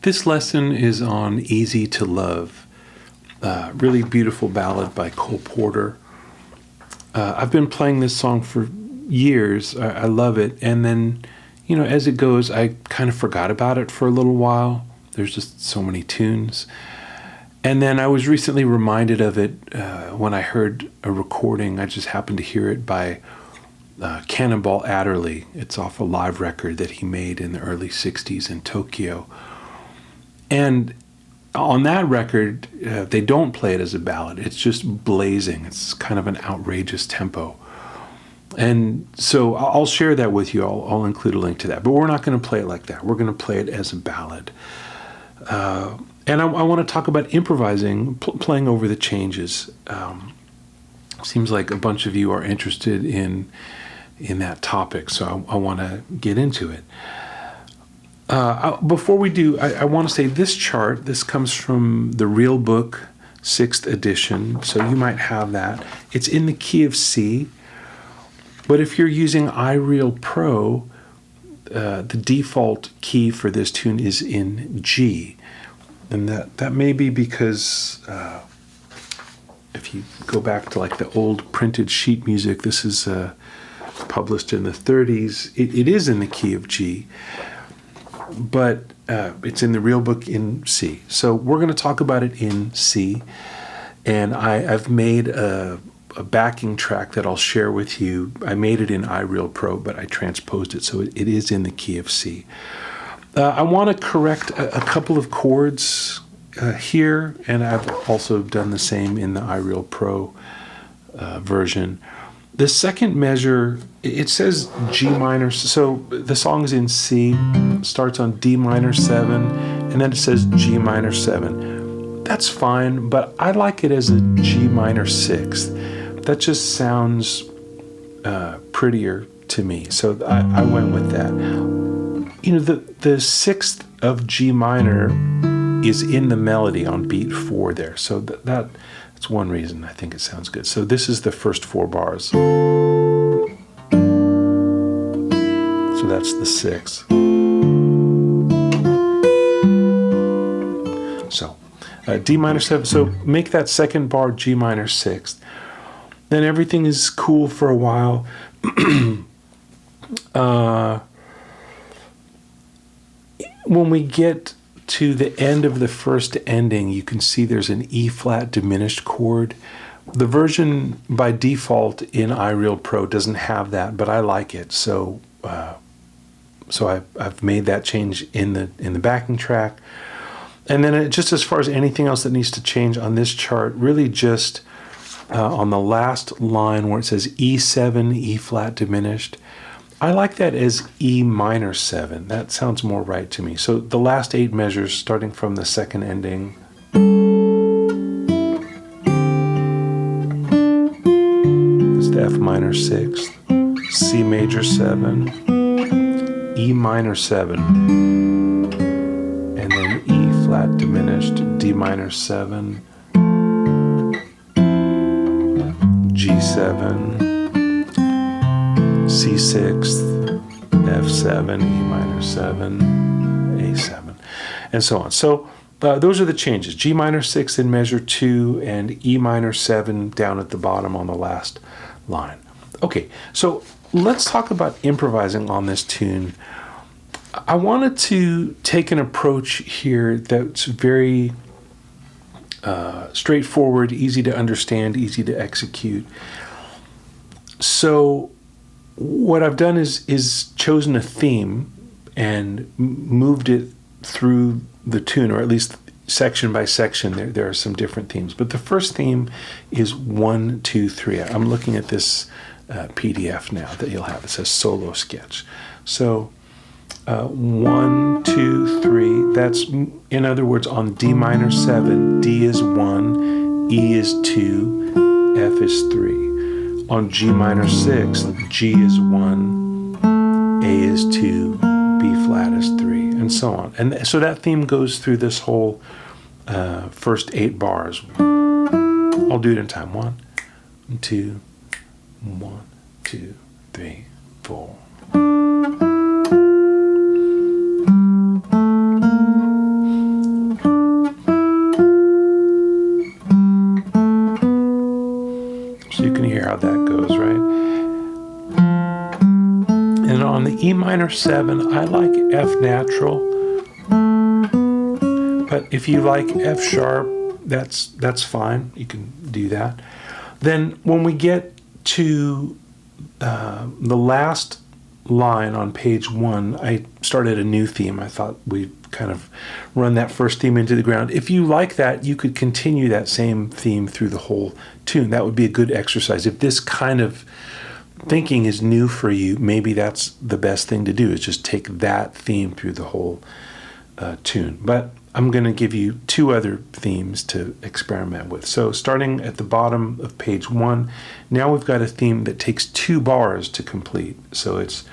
This lesson is on Easy to Love, really beautiful ballad by Cole Porter. I've been playing this song for years. I love it. And then, as it goes, I kind of forgot about it for a little while. There's just so many tunes. And then I was recently reminded of it when I heard a recording. I just happened to hear it by Cannonball Adderley. It's off a live record that he made in the early 60s in Tokyo. And on that record, they don't play it as a ballad. It's just blazing. It's kind of an outrageous tempo. And so I'll share that with you. I'll include a link to that. But we're not going to play it like that. We're going to play it as a ballad. And I want to talk about improvising, playing over the changes. Seems like a bunch of you are interested in that topic, so I want to get into it. Before we do, I want to say this chart, this comes from the Real Book, 6th edition, so you might have that. It's in the key of C, but if you're using iReal the default key for this tune is in G. And that may be because if you go back to like the old printed sheet music, this is published in the 30s. It is in the key of G, but it's in the Real Book in C. So we're going to talk about it in C, and I've made a backing track that I'll share with you. I made it in iReal Pro, but I transposed it, so it is in the key of C. I want to correct a couple of chords here, and I've also done the same in the iReal Pro version. The second measure, it says G minor, so the song is in C, starts on D minor 7, and then it says G minor 7. That's fine, but I like it as a G minor 6th. That just sounds prettier to me, so I went with that. The 6th of G minor is in the melody on beat 4 there, so that's one reason I think it sounds good. So this is the first 4 bars. So that's the 6th. So D minor 7, so make that second bar G minor 6th. Then everything is cool for a while. When we get to the end of the first ending, you can see there's an E flat diminished chord. The version by default in iReal Pro doesn't have that, but I like it. So I've made that change in the backing track. And then just as far as anything else that needs to change on this chart, really just on the last line where it says E7, E flat diminished, I like that as E minor 7. That sounds more right to me. So the last 8 measures, starting from the second ending. It's the F minor 6th, C major 7, E minor 7, and then E flat diminished, D minor 7, G7, C6, F7, E minor 7, A7, and so on. So those are the changes. G minor 6 in measure 2 and E minor 7 down at the bottom on the last line. Okay, so let's talk about improvising on this tune. I wanted to take an approach here that's very straightforward, easy to understand, easy to execute. So what I've done is chosen a theme and moved it through the tune, or at least section by section. There are some different themes, but the first theme is 1, 2, 3. I'm looking at this PDF now that you'll have. It says solo sketch. So 1, 2, 3. That's, in other words, on D minor 7, D is 1, E is 2, F is 3. On G minor 6, G is 1, A is 2, B flat is 3, and so on. And so that theme goes through this whole first 8 bars. I'll do it in time. 1, 2, 1, 2, 3, 4. then on the E minor 7, I like F natural. But if you like F sharp, that's fine. You can do that. Then when we get to the last line on page 1, I started a new theme. I thought we'd kind of run that first theme into the ground. If you like that, you could continue that same theme through the whole tune. That would be a good exercise. If this kind of thinking is new for you, maybe that's the best thing to do, is just take that theme through the whole tune. But I'm going to give you 2 other themes to experiment with. So starting at the bottom of page 1, now we've got a theme that takes 2 bars to complete. So it's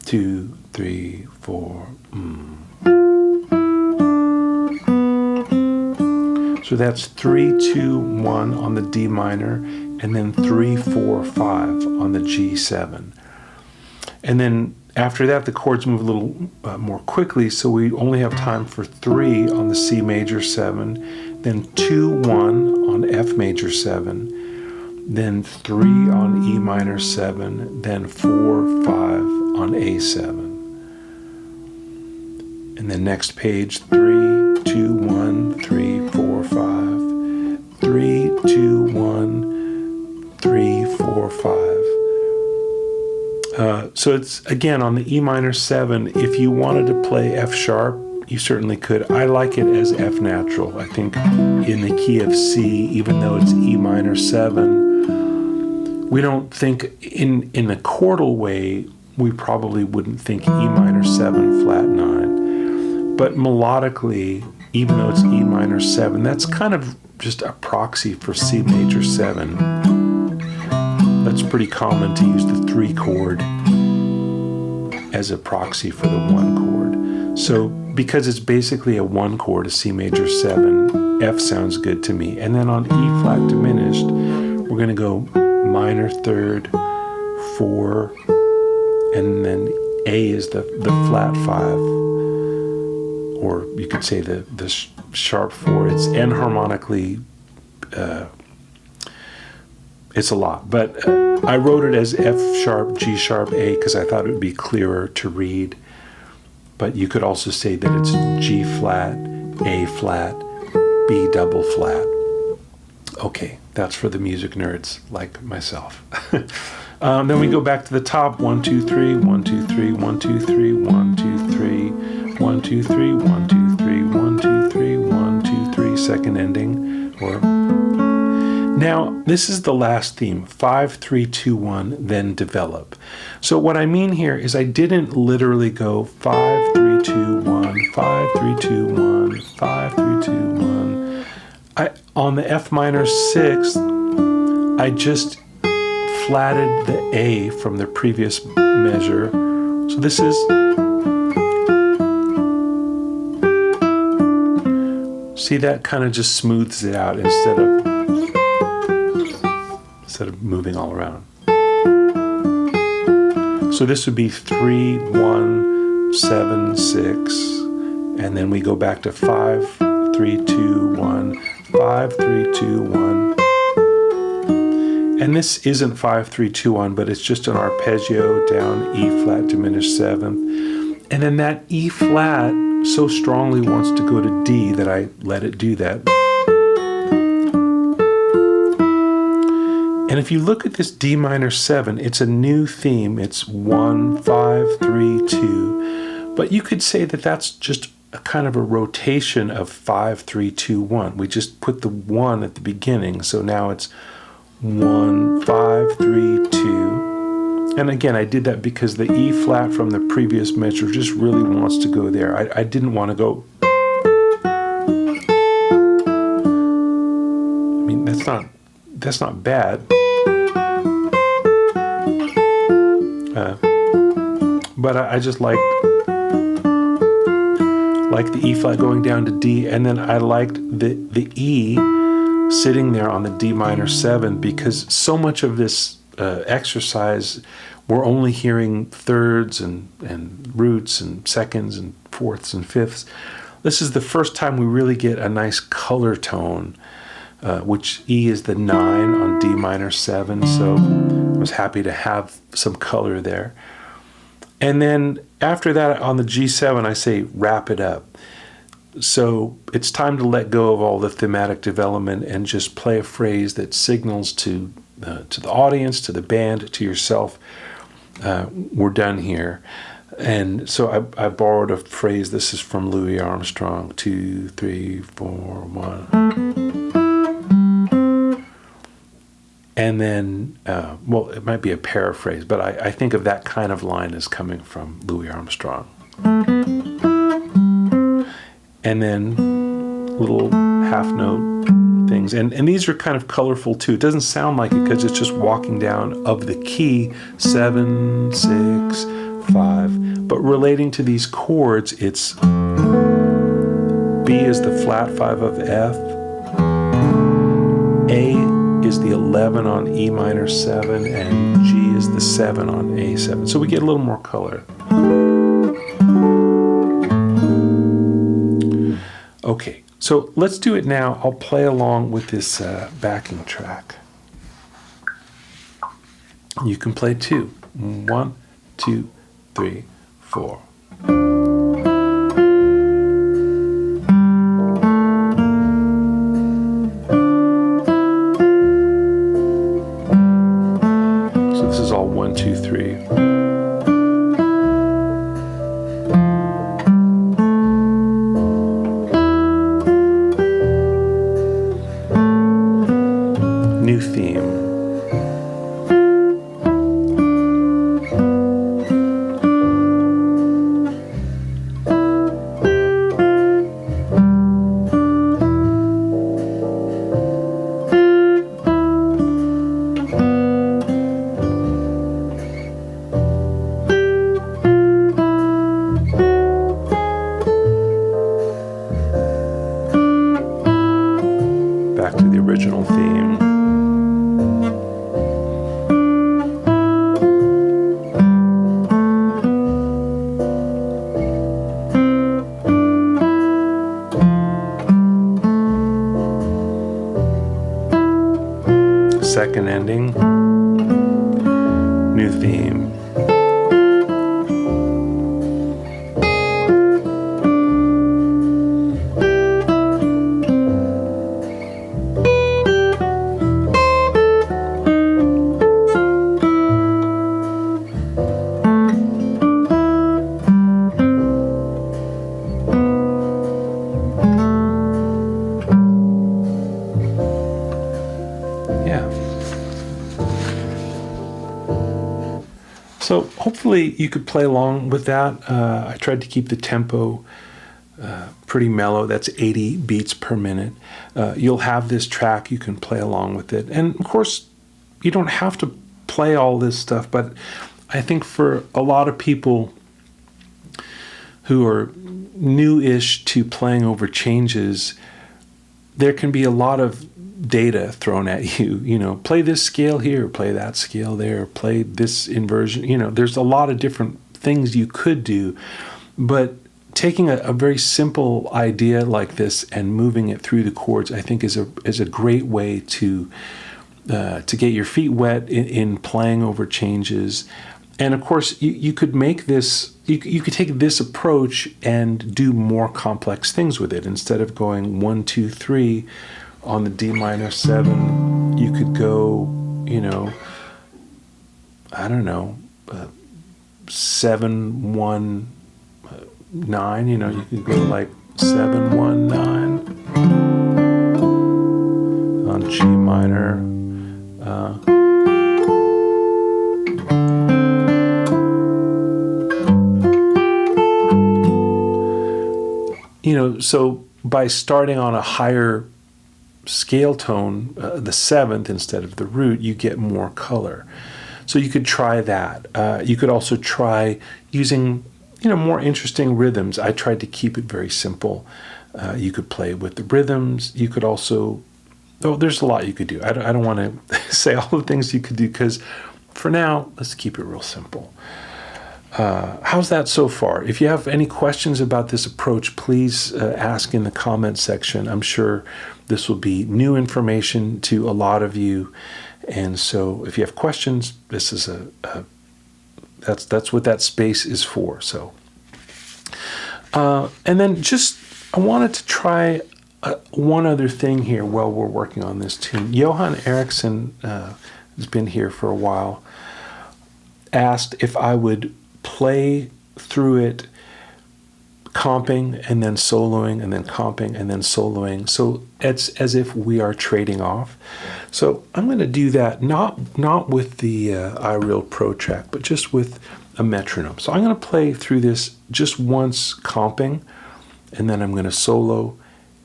2, 3, 4. So that's 3, 2, 1 on the D minor, and then 3, 4, 5 on the G7. And then after that, the chords move a little more quickly, so we only have time for 3 on the C major 7, then 2, 1 on F major 7, then 3 on E minor 7, then 4, 5 on A7. And then next page, 3, 2, 1, 3, 4, 5, 3, 2, 1, 3, 4, 5. So it's, again, on the E minor 7, if you wanted to play F sharp, you certainly could. I like it as F natural. I think in the key of C, even though it's E minor 7, we don't think, in a chordal way, we probably wouldn't think E minor 7 flat 9. But melodically, even though it's E minor 7, that's kind of just a proxy for C major 7. That's pretty common to use the 3 chord as a proxy for the 1 chord. So because it's basically a 1 chord, a C major 7, F sounds good to me. And then on E flat diminished, we're going to go minor 3rd, 4, and then A is the flat 5, or you could say the sharp 4. It's enharmonically, it's a lot, but I wrote it as F sharp, G sharp, A, because I thought it would be clearer to read. But you could also say that it's G flat, A flat, B double flat. Okay, that's for the music nerds like myself. Then we go back to the top. 1, 2, 3, 1, 2, 3, 1, 2, 3, 1, 2, 3, 1, 2, 3, 1, 2, 3, 1, 2, 3, 1, 2, 3, second ending. Or now, this is the last theme, 5, 3, 2, 1, then develop. So what I mean here is I didn't literally go 5, 3, 2, 1, 5, 3, 2, 1, 5, 3, 2, 1. On the F minor 6, I just flatted the A from the previous measure. So this is, see, that kind of just smooths it out instead of moving all around. So this would be 3, 1, 7, 6, and then we go back to 5, 3, 2, 1, 5, 3, 2, 1. And this isn't 5, 3, 2, 1, but it's just an arpeggio down E flat diminished 7th. And then that E flat so strongly wants to go to D that I let it do that. And if you look at this D minor 7, it's a new theme. It's 1, 5, 3, 2. But you could say that that's just a kind of a rotation of 5, 3, 2, 1. We just put the 1 at the beginning. So now it's 1, 5, 3, 2. And again, I did that because the E flat from the previous measure just really wants to go there. I didn't want to go. I mean, that's not bad. But I just liked the E flat going down to D, and then I liked the E sitting there on the D minor 7, because so much of this exercise we're only hearing thirds and roots and seconds and fourths and fifths. This is the first time we really get a nice color tone, which E is the 9 on D minor 7, so I was happy to have some color there. And then after that, on the G7, I say wrap it up. So it's time to let go of all the thematic development and just play a phrase that signals to the audience, to the band, to yourself, we're done here. And so I borrowed a phrase. This is from Louis Armstrong. 2, 3, 4, 1. And then, well, it might be a paraphrase, but I think of that kind of line as coming from Louis Armstrong. And then little half note things. And these are kind of colorful too. It doesn't sound like it because it's just walking down of the key 7, 6, 5. But relating to these chords, it's B is the flat 5 of F. A is the 11 on E minor 7. And G is the 7 on A7. So we get a little more color. Okay, so let's do it now. I'll play along with this backing track. You can play too. 1, 2, 3, 4. So this is all 1, 2, 3. New theme. Back to the original theme. Second ending, new theme. So hopefully you could play along with that. I tried to keep the tempo pretty mellow. That's 80 beats per minute. You'll have this track. You can play along with it. And of course, you don't have to play all this stuff, but I think for a lot of people who are new-ish to playing over changes, there can be a lot of data thrown at you. You know, play this scale here, play that scale there, play this inversion. You know, there's a lot of different things you could do, but taking a very simple idea like this and moving it through the chords, I think is a great way to get your feet wet in playing over changes. And of course, you could make this, you could take this approach and do more complex things with it. Instead of going 1, 2, 3 on the D minor 7, you could go, you know, I don't know, 7, 1, 9. You know, you could go like 7, 1, 9 on G minor. You know, so by starting on a higher scale tone, the 7th instead of the root, you get more color. So you could try that. You could also try using, you know, more interesting rhythms. I tried to keep it very simple. You could play with the rhythms. You could also, oh, there's a lot you could do. I don't want to say all the things you could do because for now, let's keep it real simple. How's that so far? If you have any questions about this approach, please ask in the comments section. I'm sure this will be new information to a lot of you. And so if you have questions, this is That's what that space is for. So, and then I wanted to try one other thing here while we're working on this tune. Johan Eriksson has been here for a while. Asked if I would play through it, comping and then soloing and then comping and then soloing. So it's as if we are trading off. So I'm going to do that not with the iReal Pro track, but just with a metronome. So I'm going to play through this just once comping, and then I'm going to solo,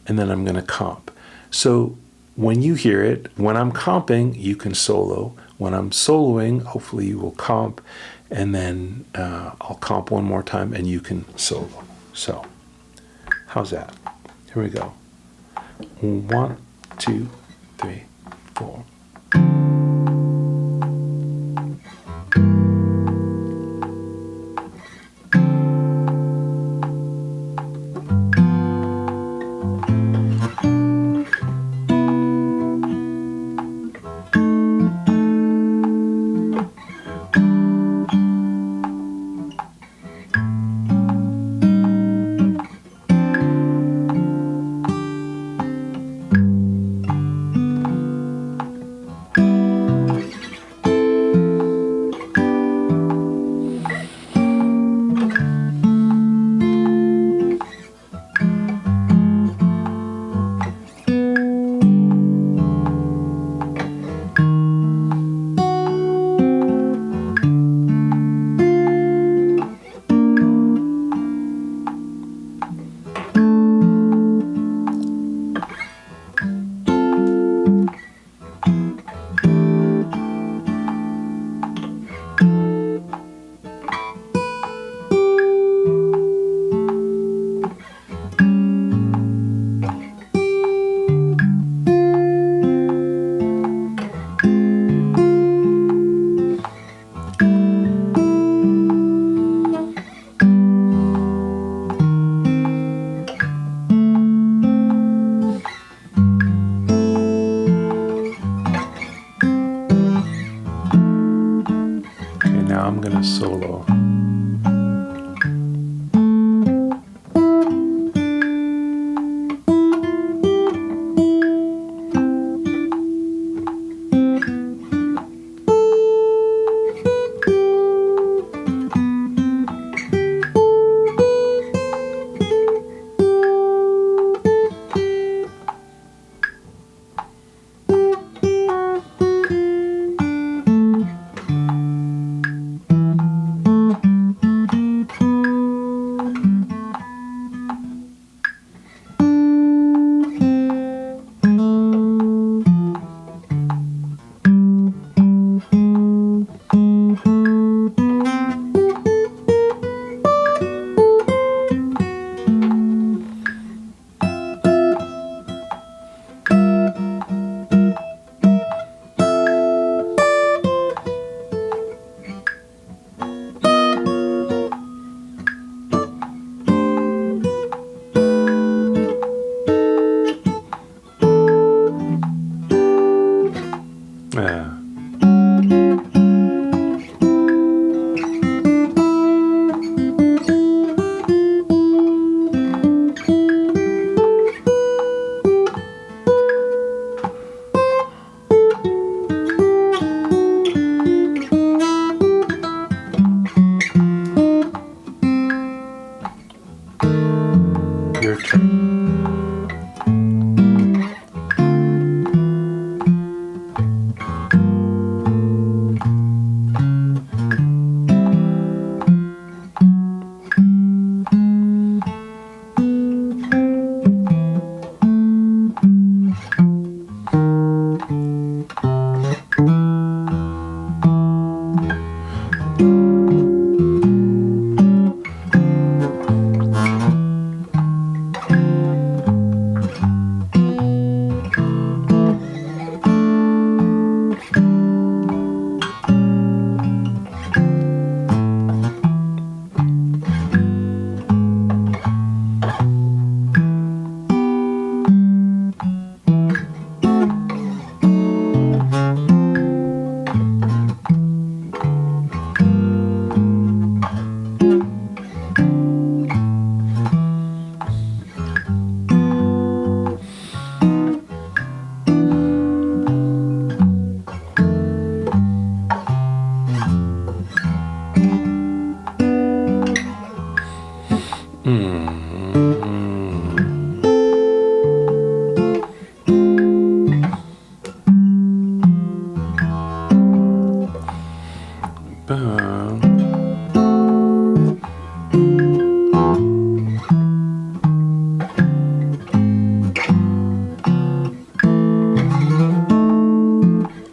and then I'm going to comp. So when you hear it, when I'm comping, you can solo. When I'm soloing, hopefully you will comp, and then I'll comp one more time and you can solo. So how's that? Here we go. 1, 2, 3, 4. Now I'm going to solo.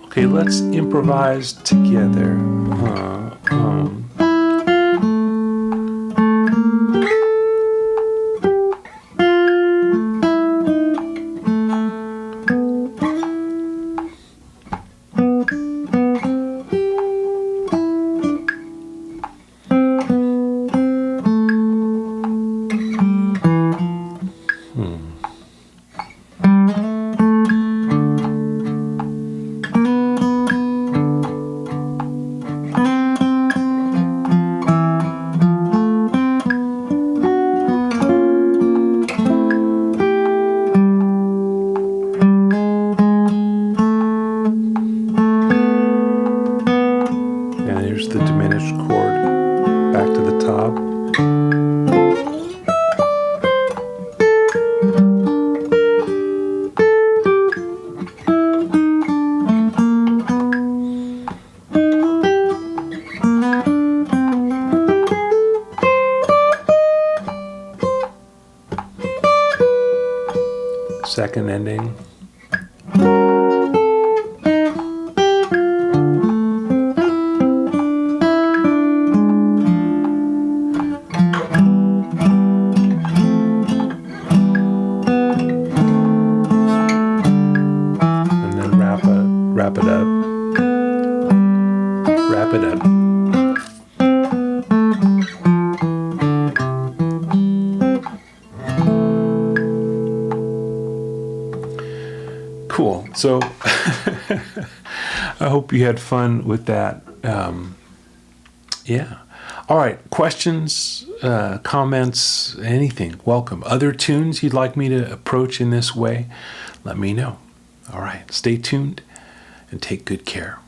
Okay, let's improvise together. And there's the diminished chord back to the top. Second ending. And then wrap it up. Wrap it up. Cool. So I hope you had fun with that. Yeah. All right. Questions, comments, anything, welcome. Other tunes you'd like me to approach in this way, let me know. All right. Stay tuned and take good care.